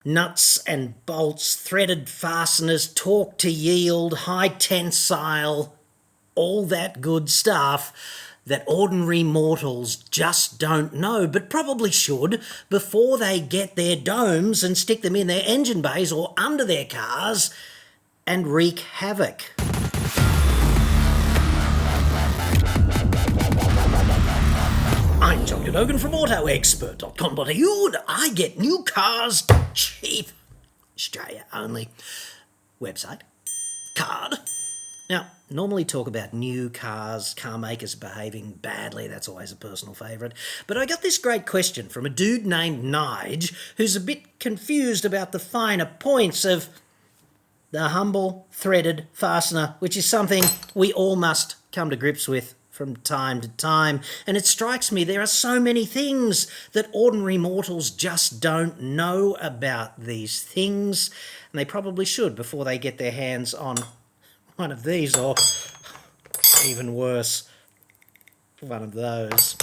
Nuts and bolts, threaded fasteners, torque to yield, high tensile, all that good stuff that ordinary mortals just don't know, but probably should before they get their domes and stick them in their engine bays or under their cars and wreak havoc. I'm John Cadogan from AutoExpert.com.au and I get new cars cheap. Australia only. Website. Card. Now, normally talk about new cars, car makers behaving badly, that's always a personal favourite. But I got this great question from a dude named Nige who's a bit confused about the finer points of the humble threaded fastener, which is something we all must come to grips with from time to time. And it strikes me there are so many things that ordinary mortals just don't know about these things, and they probably should before they get their hands on one of these, or even worse, one of those.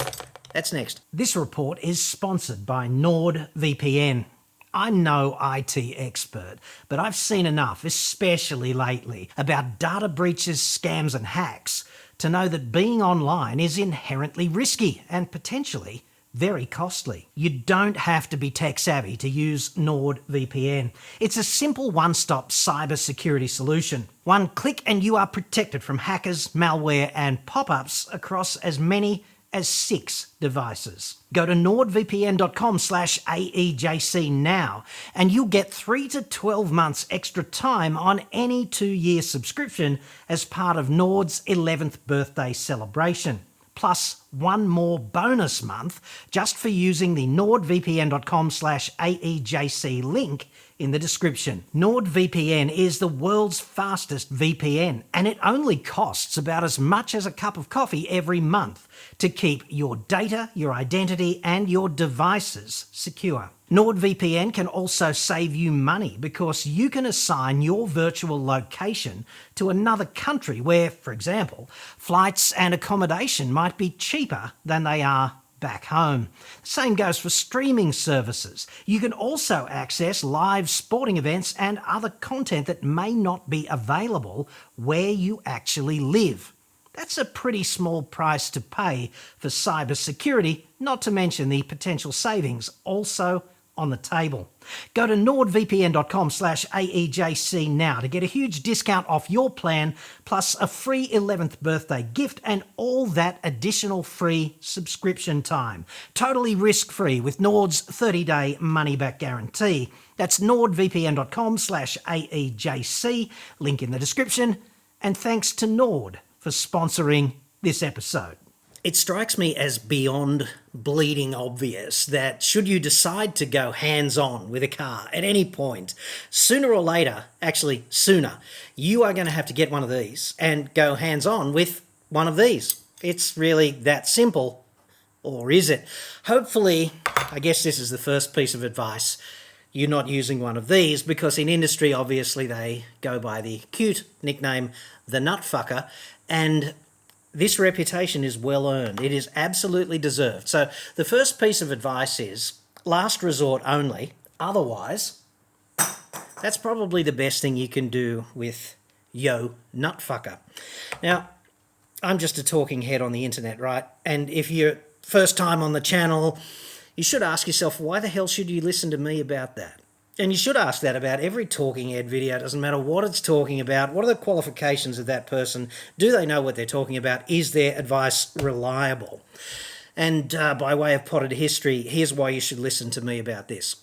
That's next. This report is sponsored by NordVPN. I'm no IT expert, but I've seen enough, especially lately, about data breaches, scams and hacks to know that being online is inherently risky and potentially very costly. You don't have to be tech savvy to use NordVPN. It's a simple one-stop cybersecurity solution. One click and you are protected from hackers, malware and pop-ups across as many as 6 devices. Go to nordvpn.com/AEJC now and you'll get 3 to 12 months extra time on any 2-year subscription as part of Nord's 11th birthday celebration. Plus 1 more bonus month just for using the nordvpn.com/AEJC link in the description. NordVPN is the world's fastest VPN, and it only costs about as much as a cup of coffee every month to keep your data, your identity, and your devices secure. NordVPN can also save you money because you can assign your virtual location to another country where, for example, flights and accommodation might be cheaper than they are back home. The same goes for streaming services. You can also access live sporting events and other content that may not be available where you actually live. That's a pretty small price to pay for cybersecurity, not to mention the potential savings also on the table. Go to nordvpn.com/AEJC now to get a huge discount off your plan, plus a free 11th birthday gift and all that additional free subscription time. Totally risk-free with Nord's 30-day money-back guarantee. That's nordvpn.com/AEJC, link in the description. And thanks to Nord for sponsoring this episode. It strikes me as beyond bleeding obvious that should you decide to go hands-on with a car at any point, sooner or later, actually sooner, you are going to have to get one of these and go hands-on with one of these. It's really that simple, or is it? Hopefully, I guess this is the first piece of advice, you're not using one of these, because in industry, obviously, they go by the cute nickname, the nutfucker, and this reputation is well earned. It is absolutely deserved. So the first piece of advice is last resort only. Otherwise, that's probably the best thing you can do with yo nutfucker. Now, I'm just a talking head on the internet, right? And if you're first time on the channel, you should ask yourself, why the hell should you listen to me about that? And you should ask that about every talking head video. It doesn't matter what it's talking about. What are the qualifications of that person? Do they know what they're talking about? Is their advice reliable? And by way of potted history, here's why you should listen to me about this.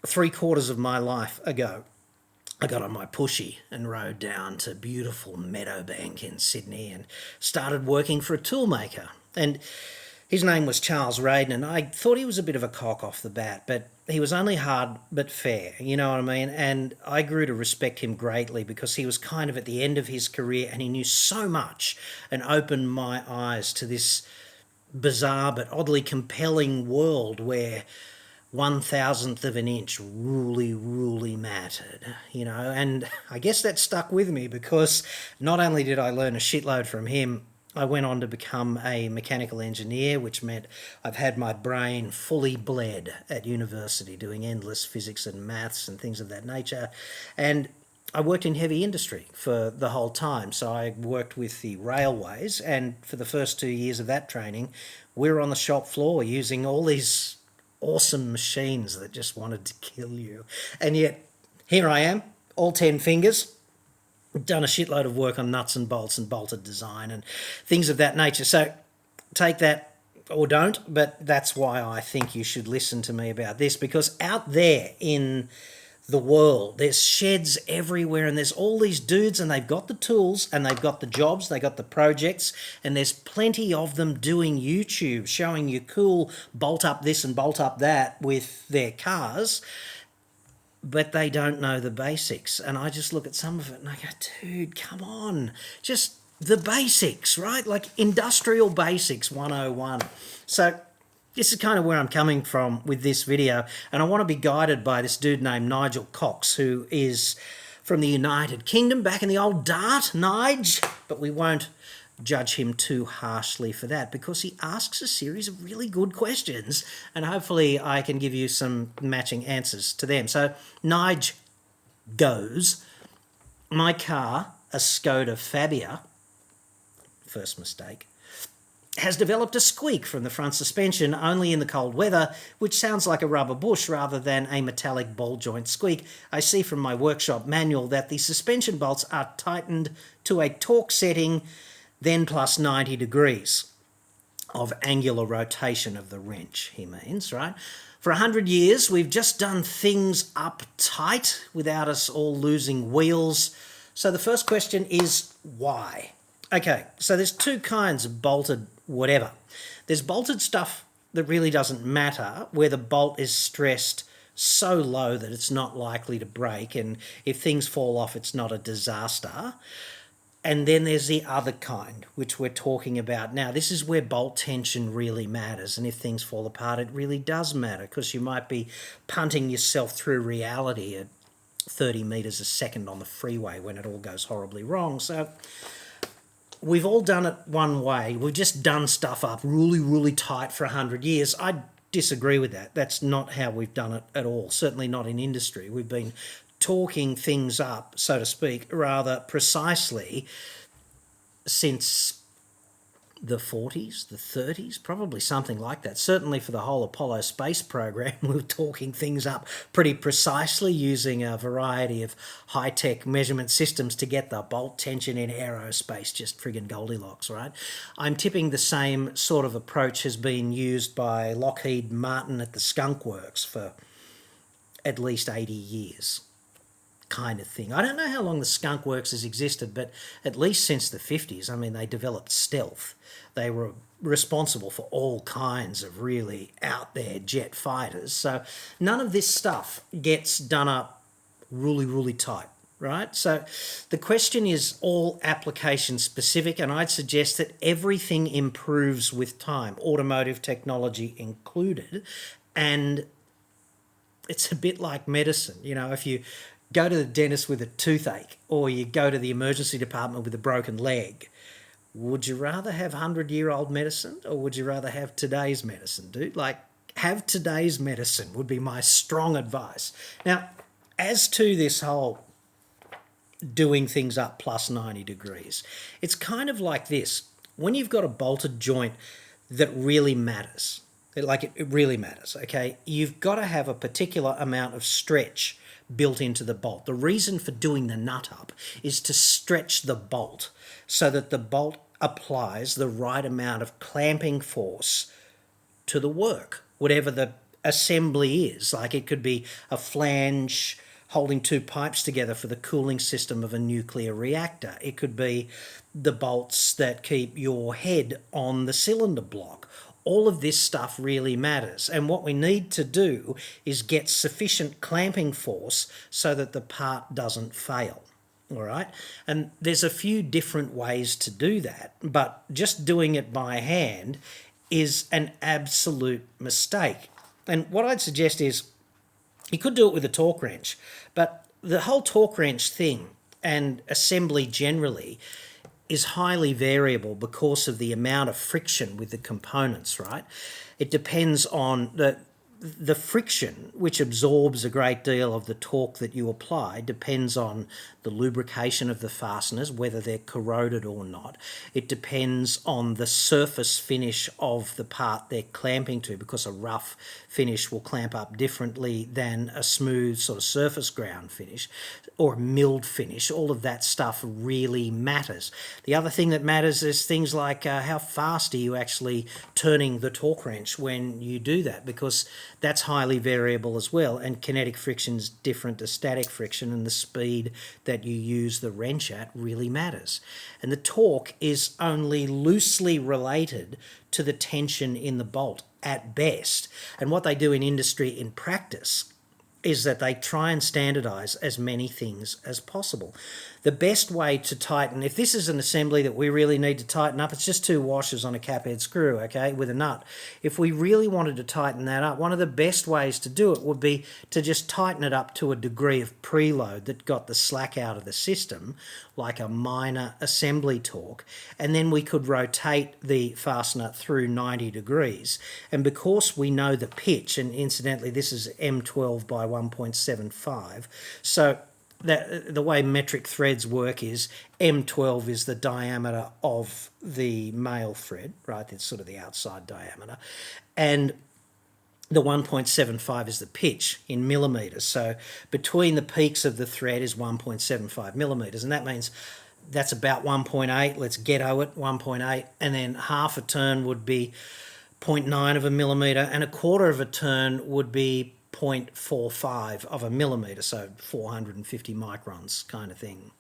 3/4 of my life ago, I got on my pushy and rode down to beautiful Meadowbank in Sydney and started working for a toolmaker. And his name was Charles Radin, and I thought he was a bit of a cock off the bat, but he was only hard but fair, you know what I mean? And I grew to respect him greatly because he was kind of at the end of his career and he knew so much and opened my eyes to this bizarre but oddly compelling world where 1,000th of an inch really mattered, you know? And I guess that stuck with me because not only did I learn a shitload from him, I went on to become a mechanical engineer, which meant I've had my brain fully bled at university doing endless physics and maths and things of that nature. And I worked in heavy industry for the whole time. So I worked with the railways, and for the first 2 years of that training, we were on the shop floor using all these awesome machines that just wanted to kill you. And yet, here I am, all 10 fingers, done a shitload of work on nuts and bolts and bolted design and things of that nature. So take that or don't, but that's why I think you should listen to me about this, because out there in the world, there's sheds everywhere, and there's all these dudes, and they've got the tools and they've got the jobs, they've got the projects, and there's plenty of them doing YouTube, showing you cool bolt up this and bolt up that with their cars, but they don't know the basics. And I just look at some of it and I go, dude, come on, just the basics, right? Like industrial basics 101. So this is kind of where I'm coming from with this video, and I want to be guided by this dude named Nigel Cox, who is from the United Kingdom, back in the old dart, Nige, but we won't judge him too harshly for that, because he asks a series of really good questions, and hopefully I can give you some matching answers to them. So Nige goes, my car, a Skoda Fabia, first mistake, has developed a squeak from the front suspension only in the cold weather, which sounds like a rubber bush rather than a metallic ball joint squeak. I see from my workshop manual that the suspension bolts are tightened to a torque setting, then plus 90 degrees of angular rotation of the wrench, he means, right? For 100 years, we've just done things up tight without us all losing wheels. So the first question is why? Okay, so there's two kinds of bolted whatever. There's bolted stuff that really doesn't matter, where the bolt is stressed so low that it's not likely to break, and if things fall off, it's not a disaster. And then there's the other kind, which we're talking about now. This is where bolt tension really matters, and if things fall apart, it really does matter, because you might be punting yourself through reality at 30 metres a second on the freeway when it all goes horribly wrong. So we've all done it one way. We've just done stuff up really, really tight for 100 years. I disagree with that. That's not how we've done it at all, certainly not in industry. We've been talking things up, so to speak, rather precisely since the 40s, the 30s, probably something like that. Certainly for the whole Apollo space program, we were talking things up pretty precisely using a variety of high-tech measurement systems to get the bolt tension in aerospace just friggin' Goldilocks, right? I'm tipping the same sort of approach has been used by Lockheed Martin at the Skunk Works for at least 80 years. Kind of thing. I don't know how long the Skunk Works has existed, but at least since the 50s. I mean, they developed stealth. They were responsible for all kinds of really out there jet fighters. So none of this stuff gets done up really, really tight, right? So the question is all application specific, and I'd suggest that everything improves with time, automotive technology included, and it's a bit like medicine. You know, if you go to the dentist with a toothache, or you go to the emergency department with a broken leg, would you rather have 100-year-old medicine, or would you rather have today's medicine, dude? Like, have today's medicine would be my strong advice. Now, as to this whole doing things up plus 90 degrees, it's kind of like this. When you've got a bolted joint that really matters, it really matters, okay? You've got to have a particular amount of stretch built into the bolt. The reason for doing the nut up is to stretch the bolt so that the bolt applies the right amount of clamping force to the work, whatever the assembly is. Like, it could be a flange holding two pipes together for the cooling system of a nuclear reactor. It could be the bolts that keep your head on the cylinder block. All of this stuff really matters, and what we need to do is get sufficient clamping force so that the part doesn't fail, all right? And there's a few different ways to do that, but just doing it by hand is an absolute mistake. And what I'd suggest is you could do it with a torque wrench, but the whole torque wrench thing and assembly generally, is highly variable because of the amount of friction with the components, right? It depends on the friction, which absorbs a great deal of the torque that you apply, depends on the lubrication of the fasteners, whether they're corroded or not. It depends on the surface finish of the part they're clamping to, because a rough finish will clamp up differently than a smooth sort of surface ground finish or a milled finish. All of that stuff really matters. The other thing that matters is things like how fast are you actually turning the torque wrench when you do that, because that's highly variable as well, and kinetic friction's different to static friction, and the speed that you use the wrench at really matters. And the torque is only loosely related to the tension in the bolt at best. And what they do in industry in practice is that they try and standardise as many things as possible. The best way to tighten, if this is an assembly that we really need to tighten up, it's just 2 washers on a cap head screw, okay, with a nut. If we really wanted to tighten that up, one of the best ways to do it would be to just tighten it up to a degree of preload that got the slack out of the system, like a minor assembly torque, and then we could rotate the fastener through 90 degrees. And because we know the pitch, and incidentally this is M12 by 1.75, so that the way metric threads work is M12 is the diameter of the male thread, right? It's sort of the outside diameter. And the 1.75 is the pitch in millimetres. So between the peaks of the thread is 1.75 millimetres. And that means that's about 1.8. Let's ghetto it, 1.8. And then half a turn would be 0.9 of a millimetre, and a quarter of a turn would be 0.45 of a millimetre, so 450 microns kind of thing.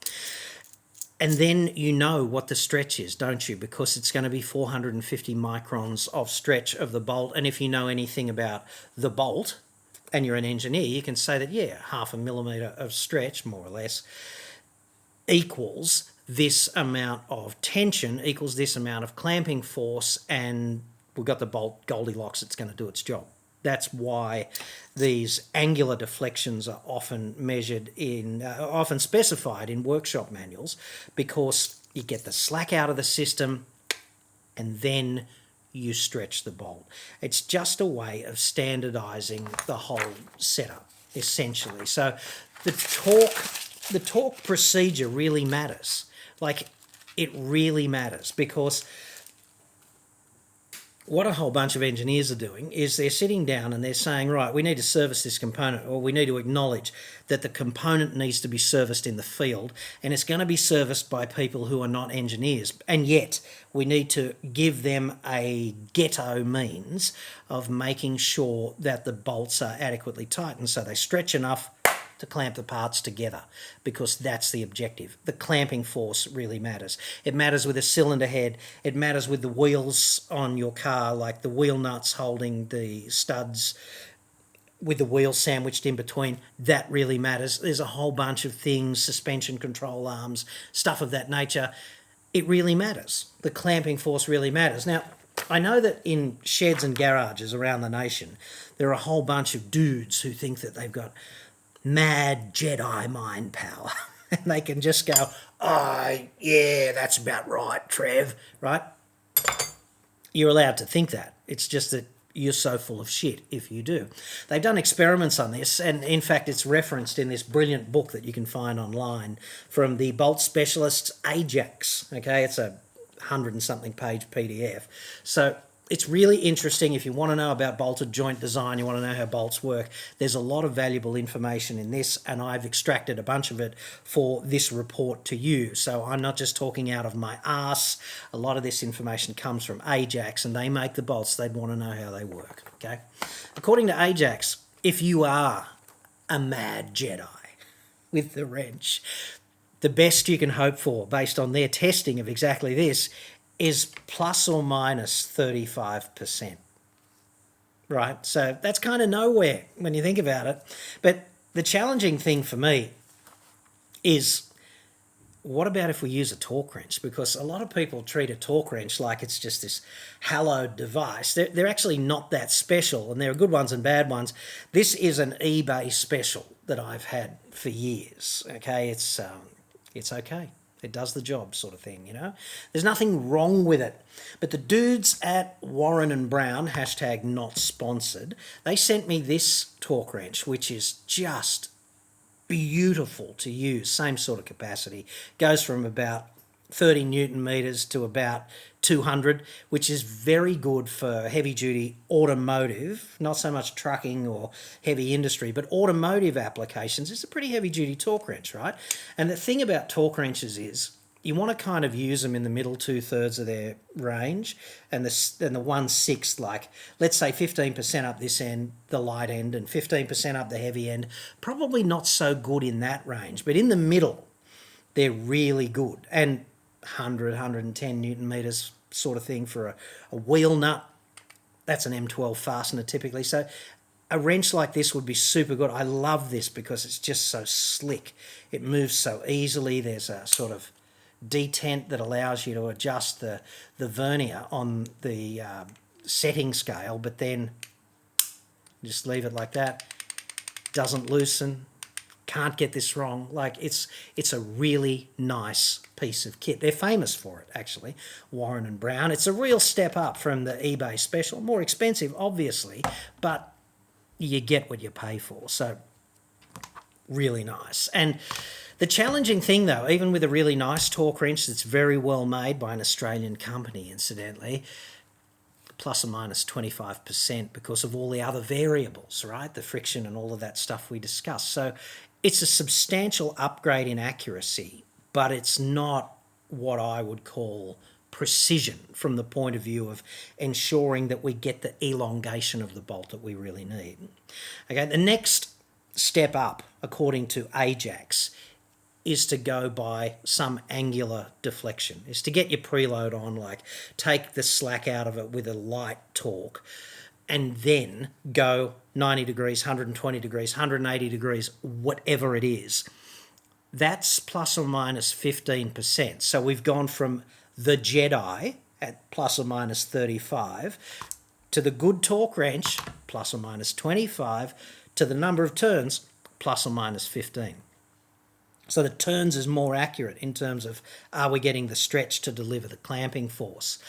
And then you know what the stretch is, don't you? Because it's going to be 450 microns of stretch of the bolt. And if you know anything about the bolt and you're an engineer, you can say that, yeah, half a millimetre of stretch, more or less, equals this amount of tension, equals this amount of clamping force, and we've got the bolt Goldilocks, it's going to do its job. That's why these angular deflections are often measured in, often specified in workshop manuals, because you get the slack out of the system and then you stretch the bolt. It's just a way of standardising the whole setup, essentially. So the torque procedure really matters. Like, it really matters, because what a whole bunch of engineers are doing is they're sitting down and they're saying, right, we need to service this component, or we need to acknowledge that the component needs to be serviced in the field, and it's going to be serviced by people who are not engineers. And yet we need to give them a ghetto means of making sure that the bolts are adequately tightened so they stretch enough to clamp the parts together, because that's the objective. The clamping force really matters. It matters with a cylinder head. It matters with the wheels on your car, like the wheel nuts holding the studs with the wheels sandwiched in between. That really matters. There's a whole bunch of things, suspension control arms, stuff of that nature. It really matters. The clamping force really matters. Now, I know that in sheds and garages around the nation, there are a whole bunch of dudes who think that they've got mad Jedi mind power. And they can just go, oh, yeah, that's about right, Trev, right? You're allowed to think that. It's just that you're so full of shit if you do. They've done experiments on this, and in fact it's referenced in this brilliant book that you can find online from the bolt specialists, Ajax. Okay, it's a 100 and something page PDF. So it's really interesting if you want to know about bolted joint design, you want to know how bolts work. There's a lot of valuable information in this, and I've extracted a bunch of it for this report to you. So I'm not just talking out of my arse. A lot of this information comes from Ajax, and they make the bolts. They'd want to know how they work, okay? According to Ajax, if you are a mad Jedi with the wrench, the best you can hope for, based on their testing of exactly this, is plus or minus 35%, right? So that's kind of nowhere when you think about it. But the challenging thing for me is, what about if we use a torque wrench? Because a lot of people treat a torque wrench like it's just this hallowed device. They're actually not that special, and there are good ones and bad ones. This is an eBay special that I've had for years, okay? It's okay. It does the job sort of thing, you know. There's nothing wrong with it. But the dudes at Warren and Brown, hashtag not sponsored, they sent me this torque wrench, which is just beautiful to use. Same sort of capacity. Goes from about 30 Newton meters to about 200, which is very good for heavy duty automotive, not so much trucking or heavy industry, but automotive applications. It's a pretty heavy duty torque wrench, right? And the thing about torque wrenches is you want to kind of use them in the middle 2/3 of their range, and the 1/6, like let's say 15% up this end, the light end, and 15% up the heavy end. Probably not so good in that range, but in the middle, they're really good. And 100, 110 Newton meters sort of thing for a wheel nut. That's an M12 fastener typically. So a wrench like this would be super good. I love this because it's just so slick. It moves so easily. There's a sort of detent that allows you to adjust the vernier on the setting scale, but then just leave it like that. Doesn't loosen. Can't get this wrong. Like it's a really nice piece of kit. They're famous for it, actually, Warren and Brown. It's a real step up from the eBay special. More expensive, obviously, but you get what you pay for. So really nice. And the challenging thing, though, even with a really nice torque wrench that's very well made by an Australian company, incidentally, plus or minus 25% because of all the other variables, right? The friction and all of that stuff we discussed. So it's a substantial upgrade in accuracy, but it's not what I would call precision from the point of view of ensuring that we get the elongation of the bolt that we really need. Okay, the next step up, according to Ajax, is to go by some angular deflection, is to get your preload on, like take the slack out of it with a light torque, and then go 90 degrees, 120 degrees, 180 degrees, whatever it is. That's plus or minus 15%. So we've gone from the Jedi at plus or minus 35 to the good torque wrench, plus or minus 25, to the number of turns, plus or minus 15. So the turns is more accurate in terms of are we getting the stretch to deliver the clamping force.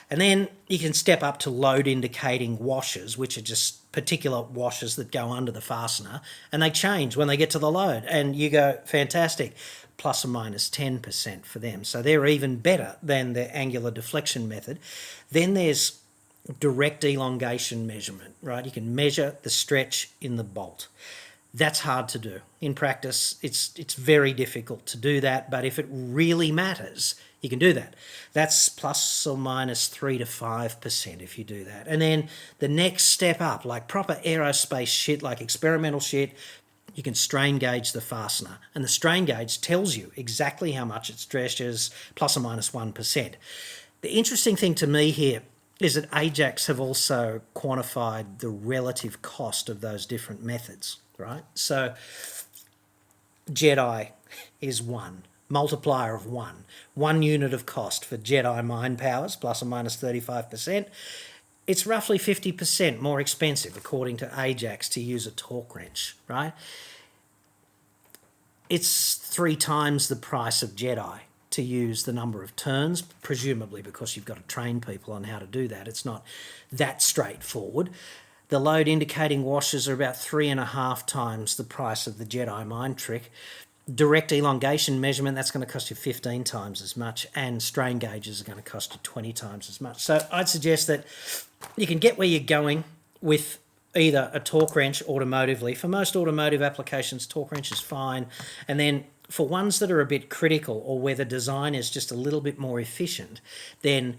And then you can step up to load indicating washers, which are just particular washers that go under the fastener, and they change when they get to the load. And you go, fantastic, plus or minus 10% for them. So they're even better than the angular deflection method. Then there's direct elongation measurement, right? You can measure the stretch in the bolt. That's hard to do. In practice, it's very difficult to do that, but if it really matters, you can do that. That's plus or minus 3 to 5% if you do that. And then the next step up, like proper aerospace shit, like experimental shit, you can strain gauge the fastener. And the strain gauge tells you exactly how much it stretches, plus or minus 1%. The interesting thing to me here is that Ajax have also quantified the relative cost of those different methods, right? So Jedi is 1, multiplier of 1. 1 unit of cost for Jedi mind powers, plus or minus 35%. It's roughly 50% more expensive, according to Ajax, to use a torque wrench, right? It's 3 times the price of Jedi to use the number of turns, presumably because you've got to train people on how to do that. It's not that straightforward. The load indicating washers are about 3.5 times the price of the Jedi mind trick. Direct elongation measurement, that's going to cost you 15 times as much, and strain gauges are going to cost you 20 times as much. So I'd suggest that you can get where you're going with either a torque wrench automotively. For most automotive applications, torque wrench is fine. And then for ones that are a bit critical or where the design is just a little bit more efficient, then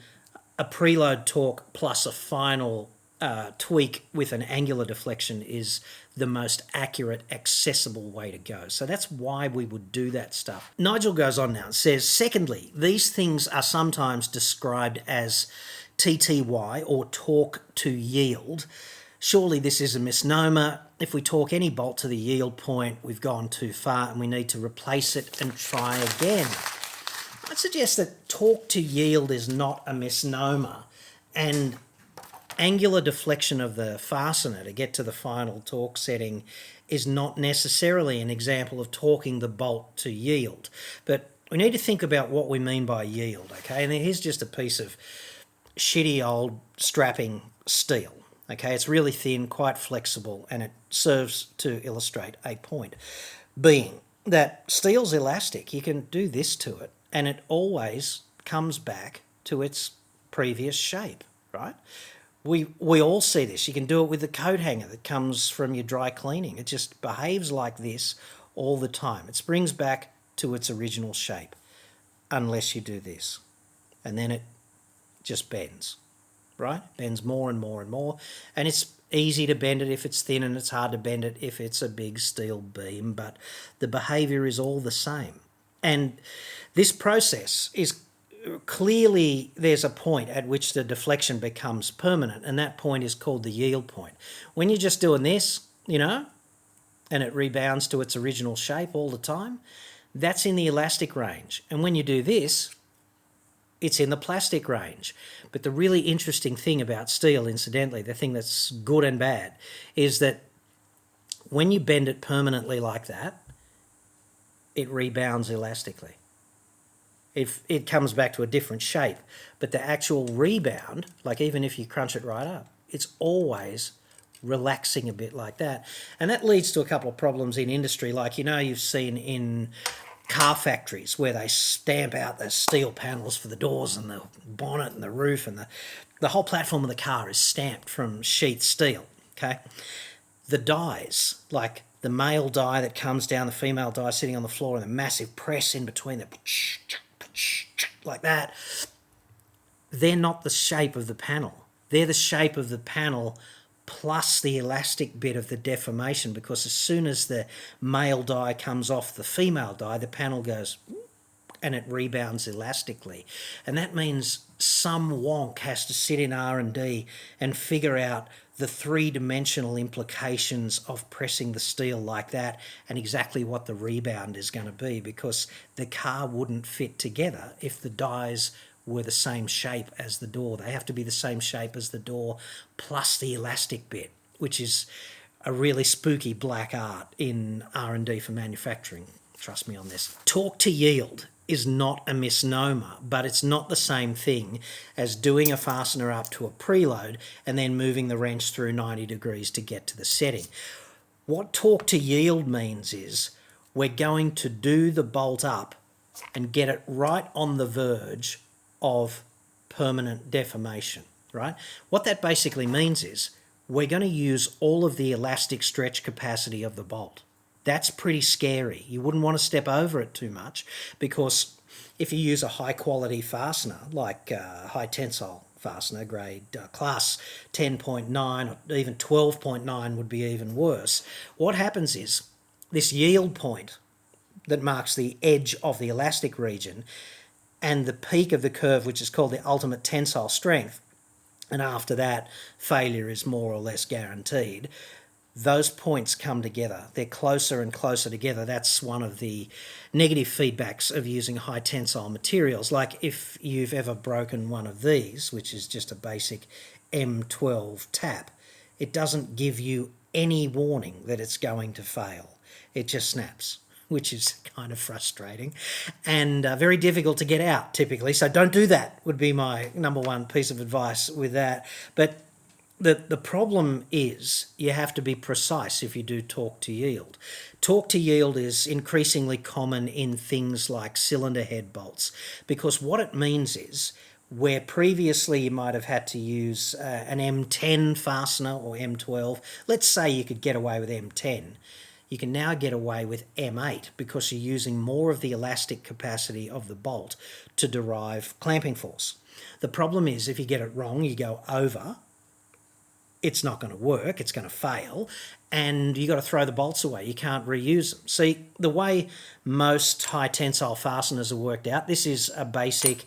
a preload torque plus a final tweak with an angular deflection is the most accurate, accessible way to go. So that's why we would do that stuff. Nigel goes on now and says, secondly, these things are sometimes described as TTY or torque to yield. Surely this is a misnomer. If we torque any bolt to the yield point, we've gone too far and we need to replace it and try again. I'd suggest that torque to yield is not a misnomer, and angular deflection of the fastener to get to the final torque setting is not necessarily an example of torquing the bolt to yield. But we need to think about what we mean by yield, okay? And here's just a piece of shitty old strapping steel, okay? It's really thin, quite flexible, and it serves to illustrate a point, being that steel's elastic. You can do this to it, and it always comes back to its previous shape, right? We all see this. You can do it with the coat hanger that comes from your dry cleaning. It just behaves like this all the time. It springs back to its original shape, unless you do this. And then it just bends, right? Bends more and more and more. And it's easy to bend it if it's thin, and it's hard to bend it if it's a big steel beam, but the behaviour is all the same. And this process is clearly, there's a point at which the deflection becomes permanent, and that point is called the yield point. When you're just doing this, and it rebounds to its original shape all the time, that's in the elastic range. And when you do this, it's in the plastic range. But the really interesting thing about steel, incidentally, the thing that's good and bad, is that when you bend it permanently like that, it rebounds elastically. It comes back to a different shape. But the actual rebound, like even if you crunch it right up, it's always relaxing a bit like that. And that leads to a couple of problems in industry, like you've seen in car factories where they stamp out the steel panels for the doors and the bonnet and the roof, and the whole platform of the car is stamped from sheath steel, okay? The dies, like the male die that comes down, the female die sitting on the floor, and the massive press in between, like that, they're not the shape of the panel. They're the shape of the panel plus the elastic bit of the deformation, because as soon as the male die comes off the female die, the panel goes and it rebounds elastically. And that means some wonk has to sit in R&D and figure out the three-dimensional implications of pressing the steel like that and exactly what the rebound is going to be, because the car wouldn't fit together if the dies were the same shape as the door. They have to be the same shape as the door plus the elastic bit, which is a really spooky black art in R&D for manufacturing. Trust me on this. Torque to yield is not a misnomer, but it's not the same thing as doing a fastener up to a preload and then moving the wrench through 90 degrees to get to the setting. What torque to yield means is we're going to do the bolt up and get it right on the verge of permanent deformation, right? What that basically means is we're going to use all of the elastic stretch capacity of the bolt. That's pretty scary. You wouldn't want to step over it too much, because if you use a high quality fastener, like high tensile fastener, grade class 10.9 or even 12.9 would be even worse, what happens is this yield point that marks the edge of the elastic region and the peak of the curve, which is called the ultimate tensile strength, and after that, failure is more or less guaranteed. Those points come together. They're closer and closer together. That's one of the negative feedbacks of using high tensile materials. Like if you've ever broken one of these, which is just a basic M12 tap, it doesn't give you any warning that it's going to fail. It just snaps, which is kind of frustrating and very difficult to get out typically. So don't do that, would be my number one piece of advice with that. But the problem is you have to be precise if you do torque to yield. Torque to yield is increasingly common in things like cylinder head bolts, because what it means is where previously you might have had to use an M10 fastener or M12, let's say you could get away with M10, you can now get away with M8 because you're using more of the elastic capacity of the bolt to derive clamping force. The problem is if you get it wrong, you go over, it's not going to work, it's going to fail, and you've got to throw the bolts away. You can't reuse them. See, the way most high tensile fasteners are worked out, this is a basic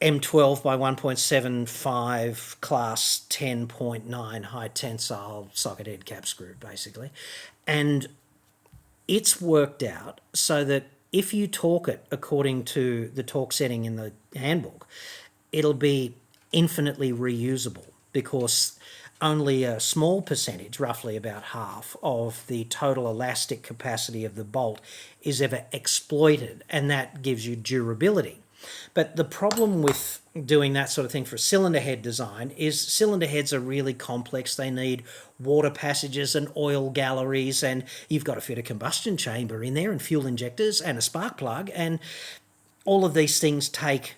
M12 by 1.75 class 10.9 high tensile socket head cap screw, basically. And it's worked out so that if you torque it according to the torque setting in the handbook, it'll be infinitely reusable, because only a small percentage, roughly about half, of the total elastic capacity of the bolt is ever exploited, and that gives you durability. But the problem with doing that sort of thing for a cylinder head design is cylinder heads are really complex. They need water passages and oil galleries, and you've got to fit a combustion chamber in there and fuel injectors and a spark plug, and all of these things take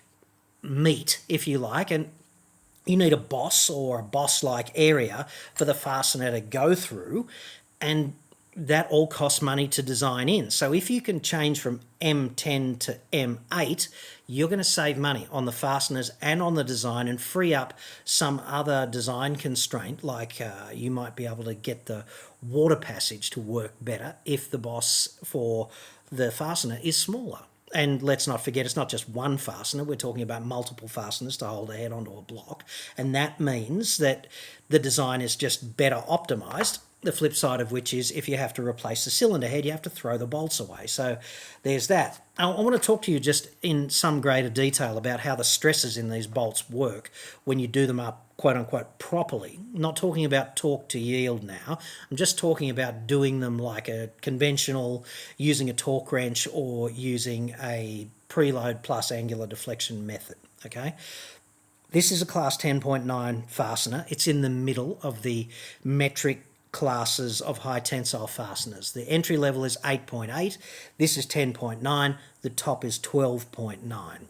meat, if you like, and you need a boss or a boss-like area for the fastener to go through, and that all costs money to design in. So if you can change from M10 to M8, you're going to save money on the fasteners and on the design and free up some other design constraint, like you might be able to get the water passage to work better if the boss for the fastener is smaller. And let's not forget, it's not just one fastener. We're talking about multiple fasteners to hold a head onto a block. And that means that the design is just better optimized. The flip side of which is if you have to replace the cylinder head, you have to throw the bolts away. So there's that. I want to talk to you just in some greater detail about how the stresses in these bolts work when you do them up, quote unquote, properly. I'm not talking about torque to yield now. I'm just talking about doing them like a conventional, using a torque wrench or using a preload plus angular deflection method, okay? This is a class 10.9 fastener. It's in the middle of the metric classes of high tensile fasteners. The entry level is 8.8, this is 10.9, the top is 12.9.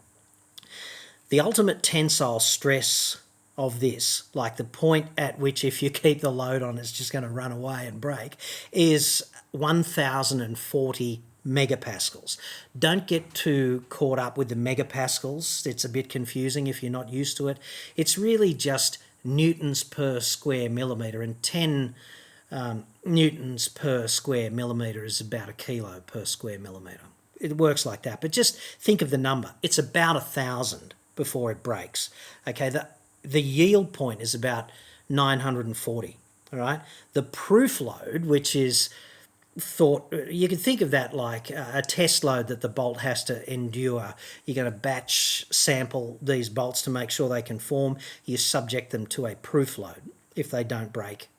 The ultimate tensile stress of this, like the point at which if you keep the load on it's just going to run away and break, is 1040 megapascals. Don't get too caught up with the megapascals. It's a bit confusing if you're not used to it. It's really just newtons per square millimetre, and 10 newtons per square millimetre is about a kilo per square millimetre. It works like that, but just think of the number. It's about 1,000 before it breaks. Okay, the yield point is about 940, all right? The proof load, which is thought, you can think of that like a test load that the bolt has to endure. You're going to batch sample these bolts to make sure they conform. You subject them to a proof load. If they don't break,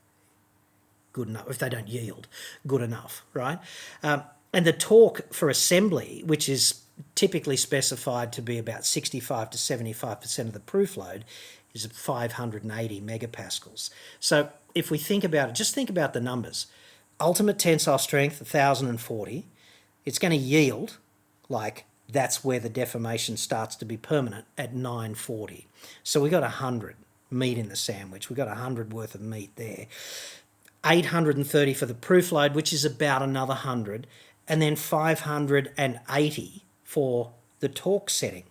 good enough. If they don't yield, good enough, right? And the torque for assembly, which is typically specified to be about 65 to 75% of the proof load, is 580 megapascals. So if we think about it, just think about the numbers. Ultimate tensile strength, 1,040. It's going to yield, like that's where the deformation starts to be permanent, at 940. So we got 100 meat in the sandwich. We got 100 worth of meat there. 830 for the proof load, which is about another 100, and then 580 for the torque setting.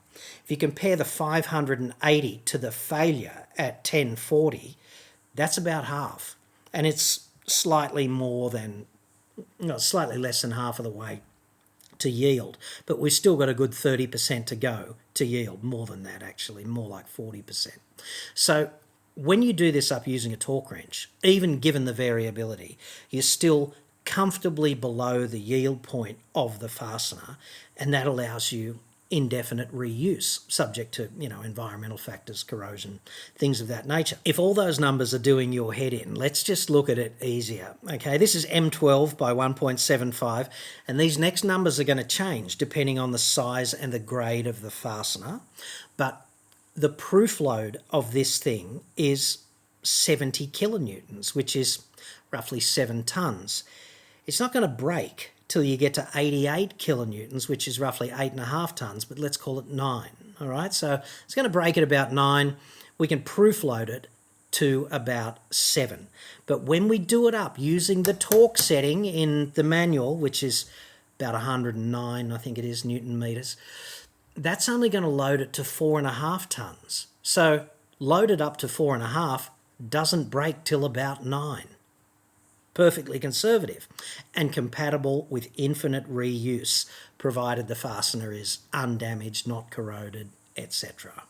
If you compare the 580 to the failure at 1040, that's about half. And it's slightly less than half of the way to yield, but we've still got a good 30% to go to yield, more than that actually, more like 40%. So when you do this up using a torque wrench, even given the variability, you're still comfortably below the yield point of the fastener, and that allows you indefinite reuse, subject to, environmental factors, corrosion, things of that nature. If all those numbers are doing your head in, let's just look at it easier. Okay, this is M12 by 1.75, and these next numbers are going to change depending on the size and the grade of the fastener, but the proof load of this thing is 70 kilonewtons, which is roughly 7 tonnes. It's not going to break till you get to 88 kilonewtons, which is roughly 8.5 tonnes, but let's call it 9, all right? So it's going to break at about 9. We can proof load it to about 7. But when we do it up using the torque setting in the manual, which is about 109, I think it is, Newton meters, that's only going to load it to 4.5 tonnes. So loaded up to 4.5 doesn't break till about 9. Perfectly conservative and compatible with infinite reuse, provided the fastener is undamaged, not corroded, etc.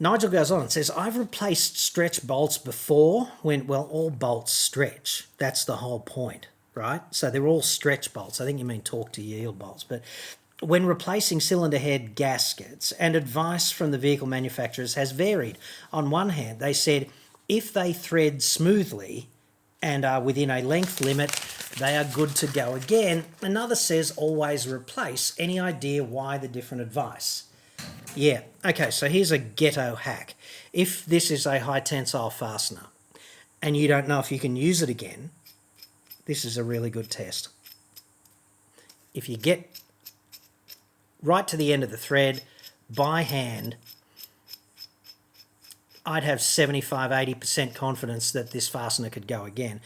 Nigel goes on and says, I've replaced stretch bolts before when, well, all bolts stretch. That's the whole point, right? So they're all stretch bolts. I think you mean torque to yield bolts, but when replacing cylinder head gaskets, and advice from the vehicle manufacturers has varied. On one hand, they said, If they thread smoothly and are within a length limit, they are good to go again. Another says always replace. Any idea why the different advice? Yeah, okay, so here's a ghetto hack. If this is a high tensile fastener and you don't know if you can use it again, this is a really good test. If you get right to the end of the thread by hand, I'd have 75–80% confidence that this fastener could go again.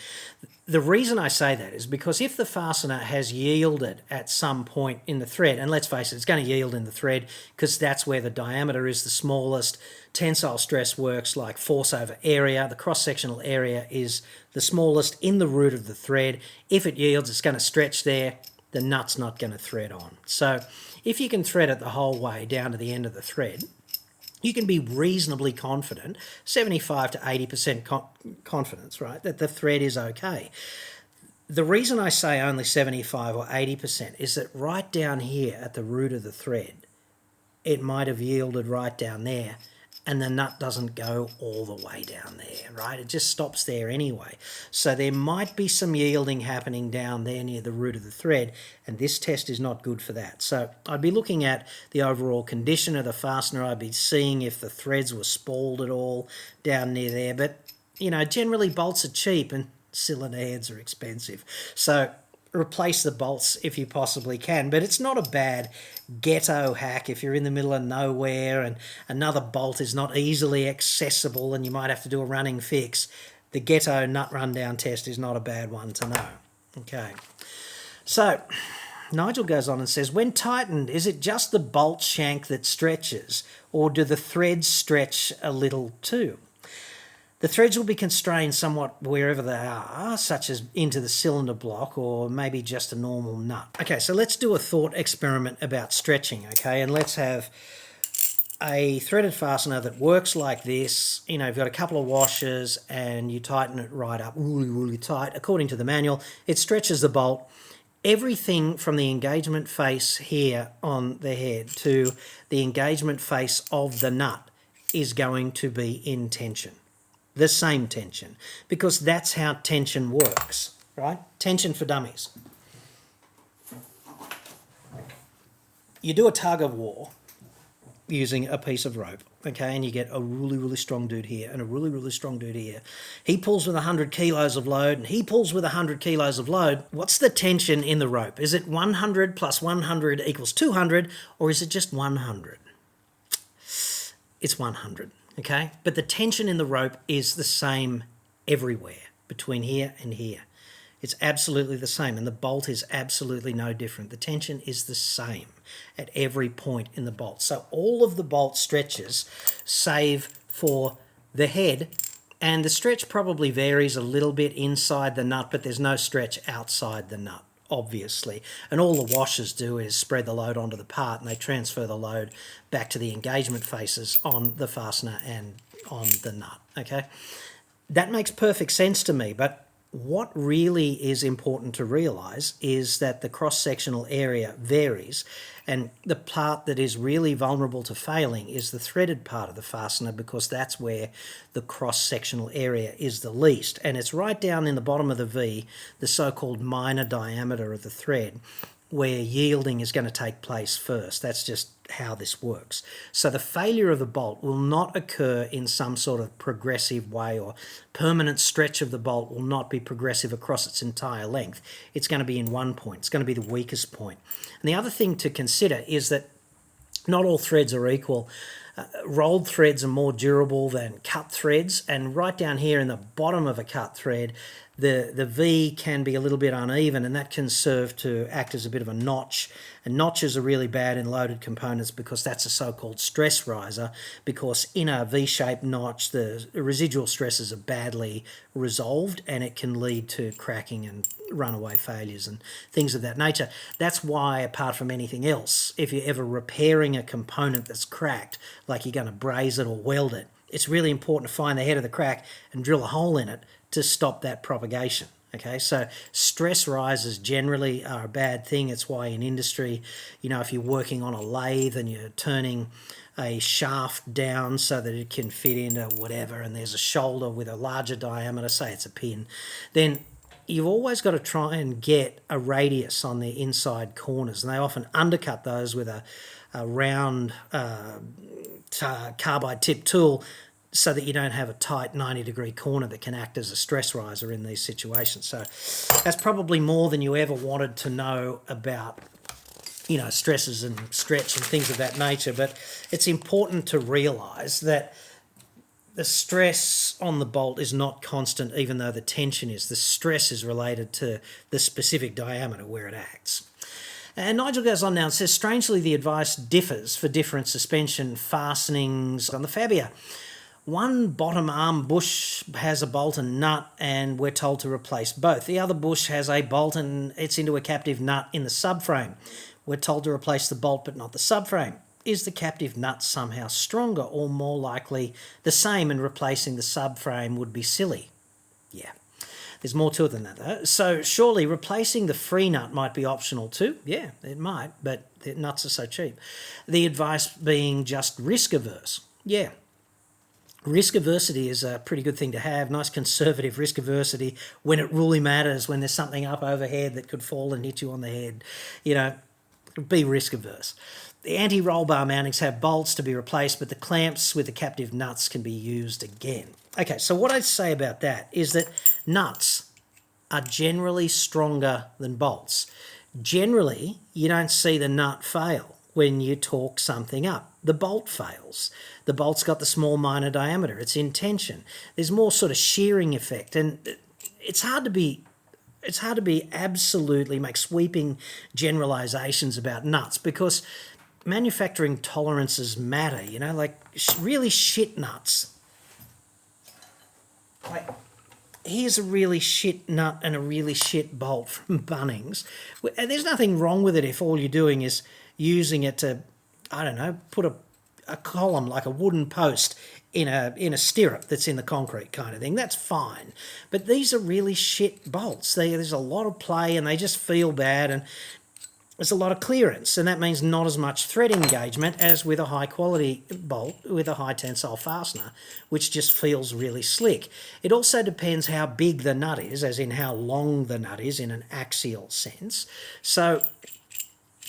The reason I say that is because if the fastener has yielded at some point in the thread, and let's face it, it's going to yield in the thread because that's where the diameter is the smallest. Tensile stress works like force over area. The cross-sectional area is the smallest in the root of the thread. If it yields, it's going to stretch there. The nut's not going to thread on. So if you can thread it the whole way down to the end of the thread, you can be reasonably confident, 75–80% confidence, right, that the thread is okay. The reason I say only 75 or 80% is that right down here at the root of the thread, it might have yielded right down there, and the nut doesn't go all the way down there, right? It just stops there anyway. So there might be some yielding happening down there near the root of the thread, and this test is not good for that. So I'd be looking at the overall condition of the fastener. I'd be seeing if the threads were spalled at all down near there. But, you know, generally bolts are cheap and cylinder heads are expensive. So replace the bolts if you possibly can, but it's not a bad ghetto hack if you're in the middle of nowhere and another bolt is not easily accessible and you might have to do a running fix. The ghetto nut rundown test is not a bad one to know. Okay, so Nigel goes on and says, when tightened, is it just the bolt shank that stretches, or do the threads stretch a little too? The threads will be constrained somewhat wherever they are, such as into the cylinder block or maybe just a normal nut. Okay, so let's do a thought experiment about stretching, okay? And let's have a threaded fastener that works like this. You know, you've got a couple of washers and you tighten it right up, really, really tight. According to the manual, it stretches the bolt. Everything from the engagement face here on the head to the engagement face of the nut is going to be in tension. The same tension, because that's how tension works, right? Tension for dummies. You do a tug of war using a piece of rope, okay, and you get a really, really strong dude here and a really, really strong dude here. He pulls with 100 kilos of load and he pulls with 100 kilos of load. What's the tension in the rope? Is it 100 plus 100 equals 200, or is it just 100? It's 100. Okay, but the tension in the rope is the same everywhere between here and here. It's absolutely the same, and the bolt is absolutely no different. The tension is the same at every point in the bolt. So all of the bolt stretches, save for the head, and the stretch probably varies a little bit inside the nut, but there's no stretch outside the nut, obviously. And all the washers do is spread the load onto the part and they transfer the load back to the engagement faces on the fastener and on the nut, okay? That makes perfect sense to me, but what really is important to realise is that the cross-sectional area varies, and the part that is really vulnerable to failing is the threaded part of the fastener, because that's where the cross-sectional area is the least, and it's right down in the bottom of the V, the so-called minor diameter of the thread, where yielding is going to take place first. That's just how this works. So the failure of the bolt will not occur in some sort of progressive way, or permanent stretch of the bolt will not be progressive across its entire length. It's going to be in one point. It's going to be the weakest point. And the other thing to consider is that not all threads are equal. Rolled threads are more durable than cut threads, and right down here in the bottom of a cut thread, the V can be a little bit uneven, and that can serve to act as a bit of a notch. And notches are really bad in loaded components because that's a so-called stress riser, because in a V-shaped notch, the residual stresses are badly resolved and it can lead to cracking and runaway failures and things of that nature. That's why, apart from anything else, if you're ever repairing a component that's cracked, like you're going to braze it or weld it, it's really important to find the head of the crack and drill a hole in it to stop that propagation, Okay, so stress rises generally are a bad thing. It's why in industry, if you're working on a lathe and you're turning a shaft down so that it can fit into whatever, and there's a shoulder with a larger diameter, say it's a pin, then you've always got to try and get a radius on the inside corners, and they often undercut those with a round carbide tip tool so that you don't have a tight 90-degree corner that can act as a stress riser in these situations. So that's probably more than you ever wanted to know about, stresses and stretch and things of that nature. But it's important to realise that the stress on the bolt is not constant, even though the tension is. The stress is related to the specific diameter where it acts. And Nigel goes on now and says, strangely, the advice differs for different suspension fastenings on the Fabia. One bottom arm bush has a bolt and nut, and we're told to replace both. The other bush has a bolt and it's into a captive nut in the subframe. We're told to replace the bolt but not the subframe. Is the captive nut somehow stronger or more likely the same, and replacing the subframe would be silly? Yeah. There's more to it than that, though. So surely replacing the free nut might be optional too. Yeah, it might, but the nuts are so cheap. The advice being just risk averse. Yeah. Risk aversity is a pretty good thing to have, nice conservative risk aversity when it really matters, when there's something up overhead that could fall and hit you on the head. Be risk averse. The anti-roll bar mountings have bolts to be replaced, but the clamps with the captive nuts can be used again. Okay, so what I'd say about that is that nuts are generally stronger than bolts. Generally, you don't see the nut fail when you torque something up. The bolt fails. The bolt's got the small minor diameter. It's in tension. There's more sort of shearing effect, and it's hard to be absolutely make sweeping generalizations about nuts, because manufacturing tolerances matter, like really shit nuts. Like, here's a really shit nut and a really shit bolt from Bunnings. And there's nothing wrong with it if all you're doing is using it to, put a column, like a wooden post, in a stirrup that's in the concrete kind of thing. That's fine. But these are really shit bolts. There's a lot of play and they just feel bad, and there's a lot of clearance, and that means not as much thread engagement as with a high quality bolt with a high tensile fastener, which just feels really slick. It also depends how big the nut is, as in how long the nut is in an axial sense. So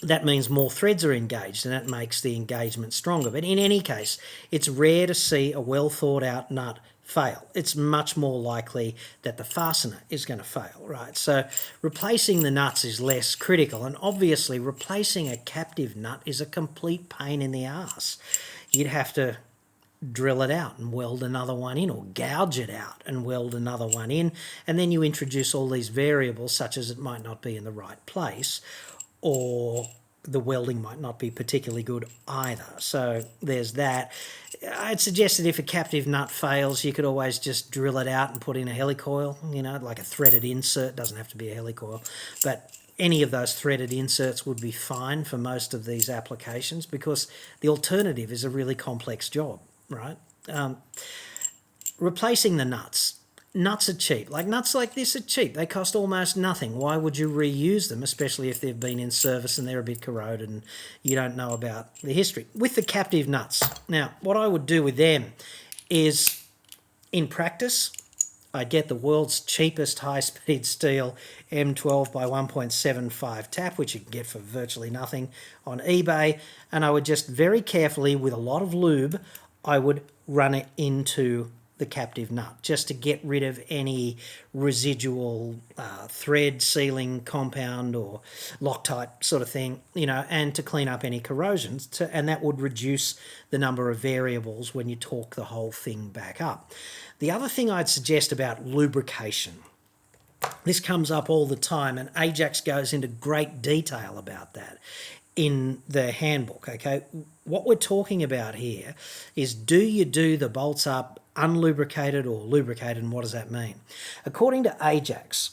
that means more threads are engaged, and that makes the engagement stronger. But in any case, it's rare to see a well thought out nut fail. It's much more likely that the fastener is going to fail, right? So replacing the nuts is less critical, and obviously replacing a captive nut is a complete pain in the ass. You'd have to drill it out and weld another one in, or gouge it out and weld another one in, and then you introduce all these variables, such as it might not be in the right place, or the welding might not be particularly good either. So there's that. I'd suggest that if a captive nut fails, you could always just drill it out and put in a helicoil, like a threaded insert. Doesn't have to be a helicoil, but any of those threaded inserts would be fine for most of these applications, because the alternative is a really complex job, right? Replacing the nuts. Nuts are cheap. Nuts like this are cheap. They cost almost nothing. Why would you reuse them, especially if they've been in service and they're a bit corroded and you don't know about the history? With the captive nuts, now, what I would do with them is, in practice, I'd get the world's cheapest high-speed steel M12 by 1.75 tap, which you can get for virtually nothing on eBay, and I would just very carefully, with a lot of lube, I would run it into the captive nut, just to get rid of any residual thread sealing compound or Loctite sort of thing, and to clean up any corrosions, and that would reduce the number of variables when you torque the whole thing back up. The other thing I'd suggest about lubrication, this comes up all the time, and Ajax goes into great detail about that in the handbook, okay? What we're talking about here is, do you do the bolts up unlubricated or lubricated, and what does that mean? According to Ajax,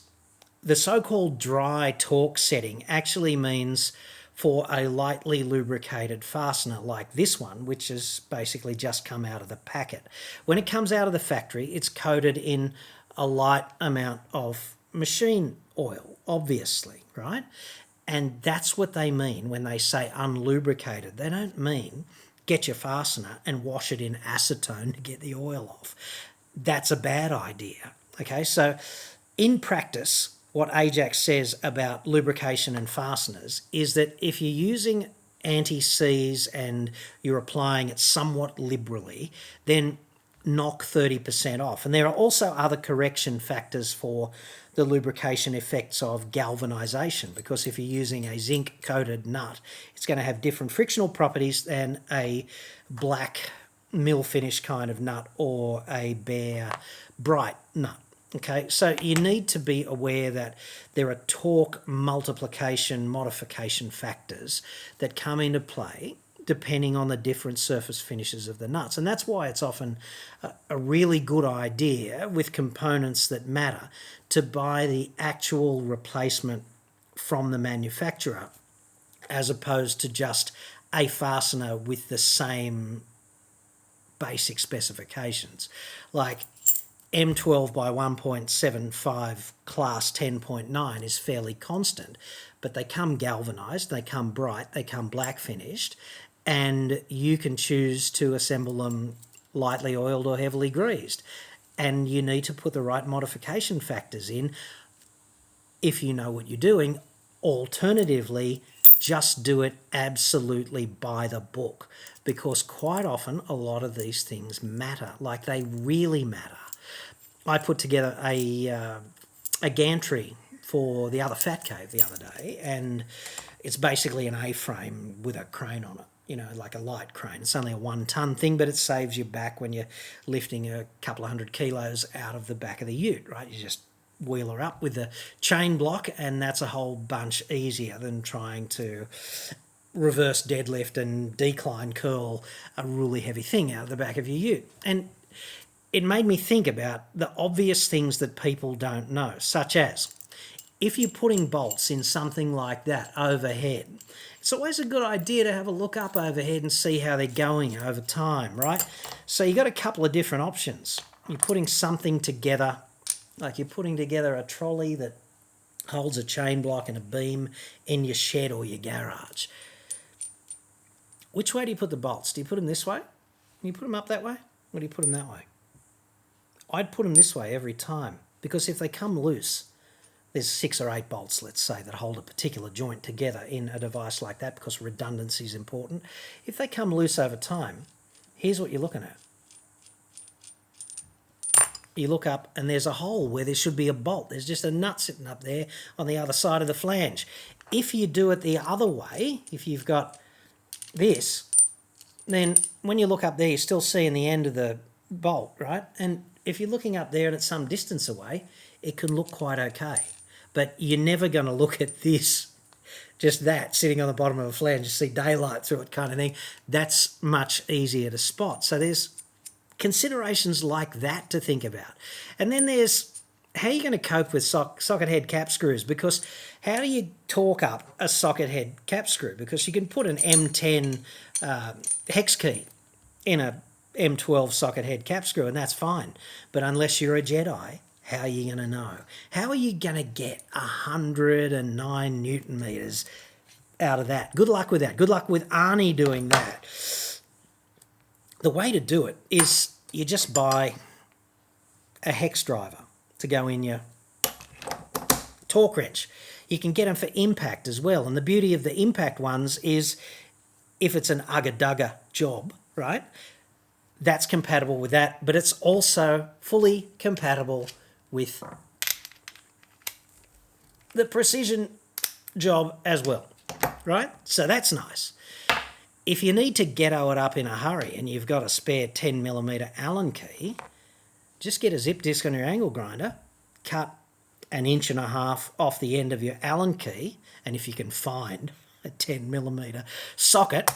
the so-called dry torque setting actually means for a lightly lubricated fastener like this one, which has basically just come out of the packet. When it comes out of the factory, it's coated in a light amount of machine oil, obviously, right? And that's what they mean when they say unlubricated. They don't mean get your fastener and wash it in acetone to get the oil off. That's a bad idea. Okay, so in practice, what Ajax says about lubrication and fasteners is that if you're using anti-seize and you're applying it somewhat liberally, then knock 30% off. And there are also other correction factors for the lubrication effects of galvanisation, because if you're using a zinc-coated nut, it's going to have different frictional properties than a black mill finish kind of nut or a bare bright nut. Okay, so you need to be aware that there are torque multiplication modification factors that come into play depending on the different surface finishes of the nuts. And that's why it's often a really good idea with components that matter to buy the actual replacement from the manufacturer as opposed to just a fastener with the same basic specifications. Like M12 by 1.75 class 10.9 is fairly constant, but they come galvanised, they come bright, they come black finished, and you can choose to assemble them lightly oiled or heavily greased. And you need to put the right modification factors in if you know what you're doing. Alternatively, just do it absolutely by the book, because quite often a lot of these things matter, like they really matter. I put together a gantry for the other Fat Cave the other day, and it's basically an A-frame with a crane on it, you know, like a light crane. It's only a 1-ton thing, but it saves you back when you're lifting a couple of 100 kilos out of the back of the ute, right? You just wheel her up with the chain block, and that's a whole bunch easier than trying to reverse deadlift and decline curl a really heavy thing out of the back of your ute. And it made me think about the obvious things that people don't know, such as if you're putting bolts in something like that overhead, it's always a good idea to have a look up overhead and see how they're going over time, right? So you've got a couple of different options. You're putting something together, like you're putting together a trolley that holds a chain block and a beam in your shed or your garage. Which way do you put the bolts? Do you put them this way? Do you put them up that way? Or do you put them that way? I'd put them this way every time, because if they come loose, there's 6 or 8 bolts, let's say, that hold a particular joint together in a device like that, because redundancy is important. If they come loose over time, here's what you're looking at. You look up and there's a hole where there should be a bolt. There's just a nut sitting up there on the other side of the flange. If you do it the other way, if you've got this, then when you look up there, you're still seeing the end of the bolt, right? And if you're looking up there and it's some distance away, it can look quite okay. But you're never going to look at this, just that, sitting on the bottom of a flange, you see daylight through it kind of thing. That's much easier to spot. So there's considerations like that to think about. And then there's how you're going to cope with socket head cap screws, because how do you torque up a socket head cap screw? Because you can put an M10 hex key in a M12 socket head cap screw and that's fine. But unless you're a Jedi, how are you going to know? How are you going to get 109 Newton meters out of that? Good luck with that. Good luck with Arnie doing that. The way to do it is you just buy a hex driver to go in your torque wrench. You can get them for impact as well. And the beauty of the impact ones is if it's an ugga-dugga job, right, that's compatible with that, but it's also fully compatible with the precision job as well, right? So that's nice. If you need to ghetto it up in a hurry and you've got a spare 10mm Allen key, just get a zip disc on your angle grinder, cut 1.5 inches off the end of your Allen key, and if you can find a 10mm socket,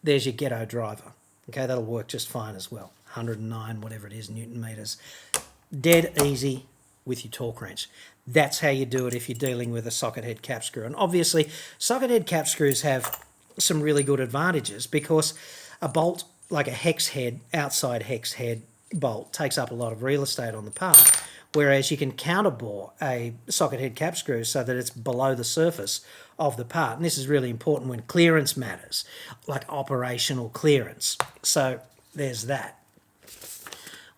there's your ghetto driver. Okay, that'll work just fine as well. 109, whatever it is, Newton meters. Dead easy with your torque wrench. That's how you do it if you're dealing with a socket head cap screw. And obviously, socket head cap screws have some really good advantages, because a bolt like a hex head, outside hex head bolt, takes up a lot of real estate on the part, whereas you can counterbore a socket head cap screw so that it's below the surface of the part. And this is really important when clearance matters, like operational clearance. So there's that.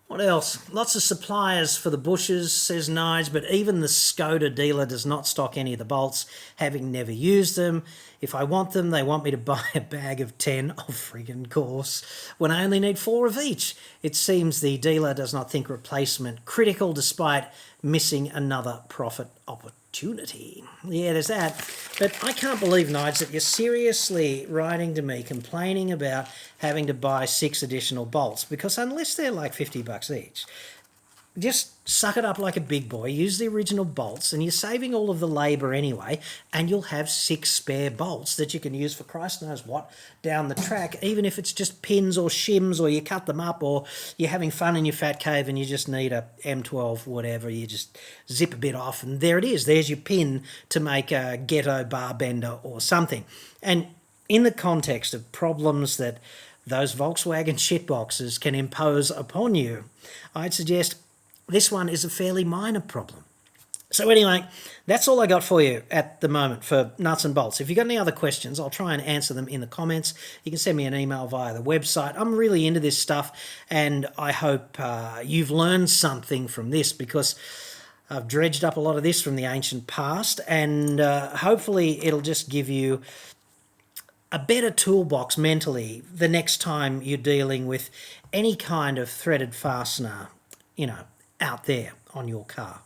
What else? Lots of suppliers for the bushes, says Nige, but even the Skoda dealer does not stock any of the bolts, having never used them. If I want them, they want me to buy a bag of 10, of friggin' course, when I only need 4 of each. It seems the dealer does not think replacement critical despite missing another profit opportunity. Yeah, there's that. But I can't believe, Nige, that you're seriously writing to me complaining about having to buy 6 additional bolts, because unless they're like $50 each, just suck it up like a big boy, use the original bolts, and you're saving all of the labour anyway, and you'll have 6 spare bolts that you can use for Christ knows what down the track, even if it's just pins or shims, or you cut them up, or you're having fun in your fat cave and you just need a M12 whatever, you just zip a bit off, and there it is, there's your pin to make a ghetto bar bender or something. And in the context of problems that those Volkswagen shitboxes can impose upon you, I'd suggest this one is a fairly minor problem. So anyway, that's all I got for you at the moment for nuts and bolts. If you've got any other questions, I'll try and answer them in the comments. You can send me an email via the website. I'm really into this stuff, and I hope you've learned something from this, because I've dredged up a lot of this from the ancient past, and hopefully it'll just give you a better toolbox mentally the next time you're dealing with any kind of threaded fastener, out there on your car.